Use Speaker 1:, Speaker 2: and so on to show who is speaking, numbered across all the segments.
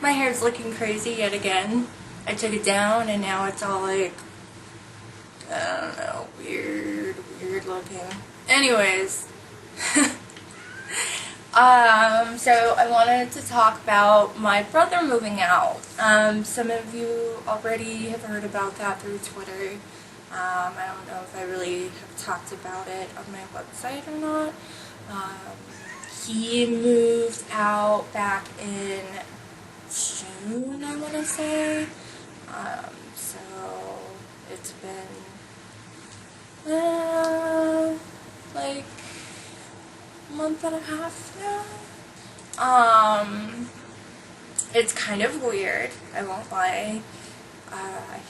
Speaker 1: My hair's looking crazy yet again. I took it down and now it's all like, I don't know, weird looking. Anyways, so I wanted to talk about my brother moving out. Some of you already have heard about that through Twitter. I don't know if I really have talked about it on my website or not. He moved out back in June, I want to say. So it's been like a month and a half now. It's kind of weird, I won't lie.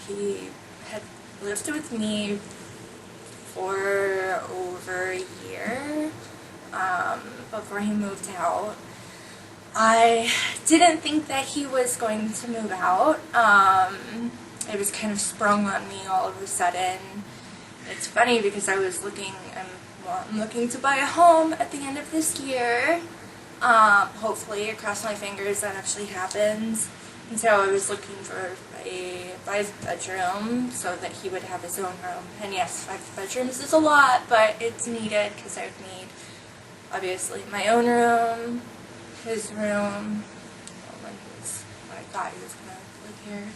Speaker 1: He had lived with me for over a year before he moved out. I didn't think that he was going to move out. It was kind of sprung on me all of a sudden. It's funny because I was looking, I'm looking to buy a home at the end of this year. Hopefully, cross my fingers that actually happens. And so I was looking for a 5-bedroom so that he would have his own room. And yes, 5 bedrooms is a lot, but it's needed because I would need, obviously, my own room, his room, when I thought he was going to live here,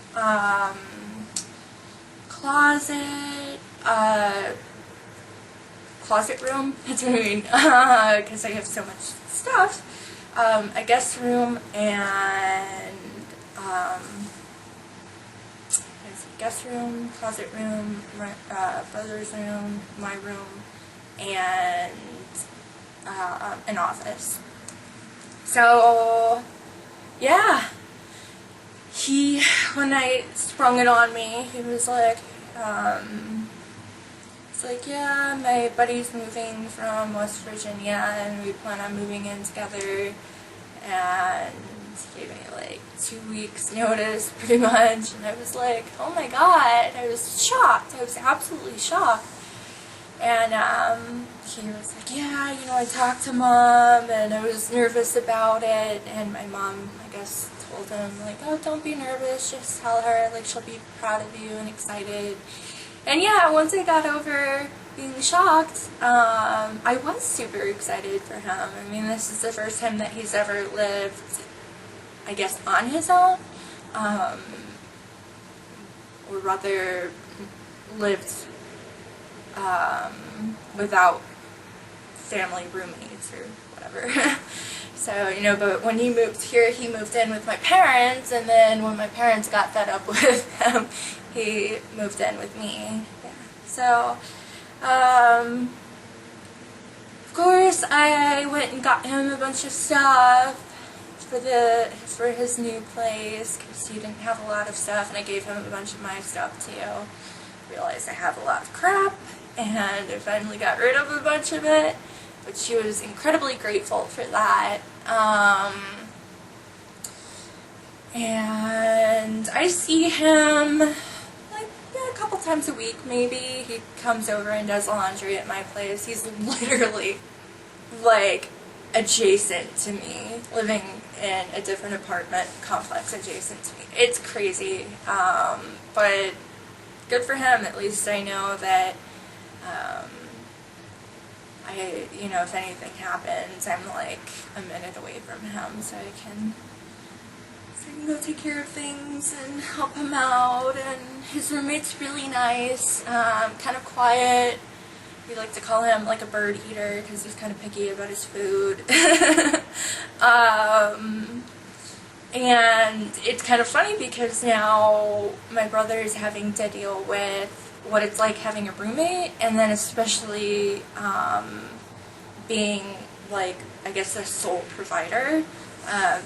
Speaker 1: closet room, that's what I mean, because I have so much stuff, a guest room, and, guest room, closet room, brother's room, my room, and, an office. So, yeah, when I sprung it on me, he was like, it's like, yeah, my buddy's moving from West Virginia, and we plan on moving in together, and he gave me like 2 weeks notice, pretty much, and I was like, oh my god, I was shocked, I was absolutely shocked. And he was like, yeah, you know, I talked to Mom, and I was nervous about it, and my mom, I guess, told him, like, oh, don't be nervous, just tell her, like, she'll be proud of you and excited. And yeah, once I got over being shocked, I was super excited for him. I mean, this is the first time that he's ever lived, I guess, on his own, or rather, lived without family roommates or whatever. So, you know, but when he moved here, he moved in with my parents, and then when my parents got fed up with him, he moved in with me. Yeah. So, of course, I went and got him a bunch of stuff for his new place, because he didn't have a lot of stuff, and I gave him a bunch of my stuff too. Realized I have a lot of crap, and I finally got rid of a bunch of it, but she was incredibly grateful for that. And I see him like a couple times a week maybe. He comes over and does laundry at my place. He's literally like adjacent to me, living in a different apartment complex adjacent to me. It's crazy, but good for him. At least I know that, you know, if anything happens, I'm like a minute away from him, so I can go take care of things and help him out. And his roommate's really nice, kind of quiet. We like to call him like a bird eater because he's kind of picky about his food. And it's kind of funny because now my brother is having to deal with what it's like having a roommate, and then especially being like, I guess, a sole provider,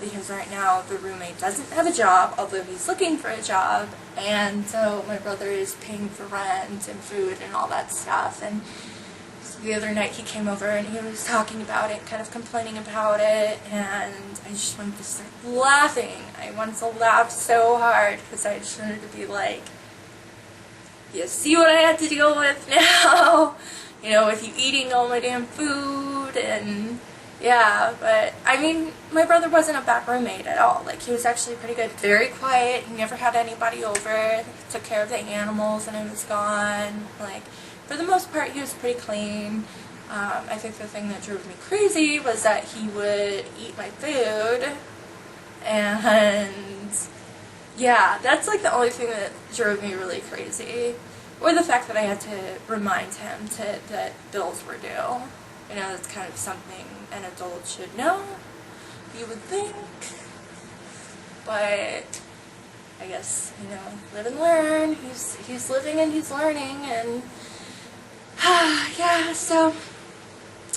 Speaker 1: because right now the roommate doesn't have a job, although he's looking for a job, and so my brother is paying for rent and food and all that stuff. And so the other night he came over and he was talking about it, kind of complaining about it, and I just wanted to start laughing. I wanted to laugh so hard because I just wanted to be like, you see what I had to deal with now? You know, with you eating all my damn food, and Yeah, but I mean, my brother wasn't a bad roommate at all. Like, he was actually pretty good. Very quiet. He never had anybody over. Took care of the animals when I was gone. Like, for the most part, he was pretty clean. I think the thing that drove me crazy was that he would eat my food. And yeah, that's like the only thing that drove me really crazy. Or the fact that I had to remind him that bills were due. You know, that's kind of something an adult should know, you would think. But I guess, you know, live and learn. He's living and he's learning, and yeah, so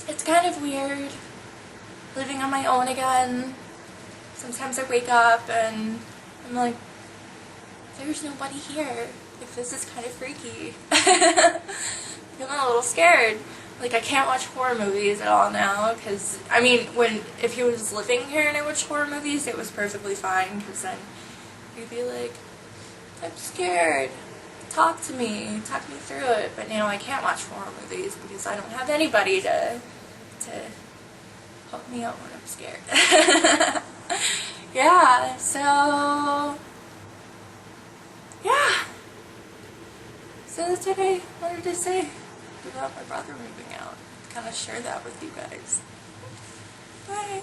Speaker 1: it's kind of weird living on my own again. Sometimes I wake up and I'm like, there's nobody here. Like, this is kind of freaky. I'm a little scared. Like, I can't watch horror movies at all now, because, I mean, if he was living here and I watched horror movies, it was perfectly fine, because then he'd be like, I'm scared. Talk to me through it. But now I can't watch horror movies because I don't have anybody to help me out when I'm scared. Yeah, so yeah. So that's what I wanted to say about my brother moving out. Kind of share that with you guys. Bye.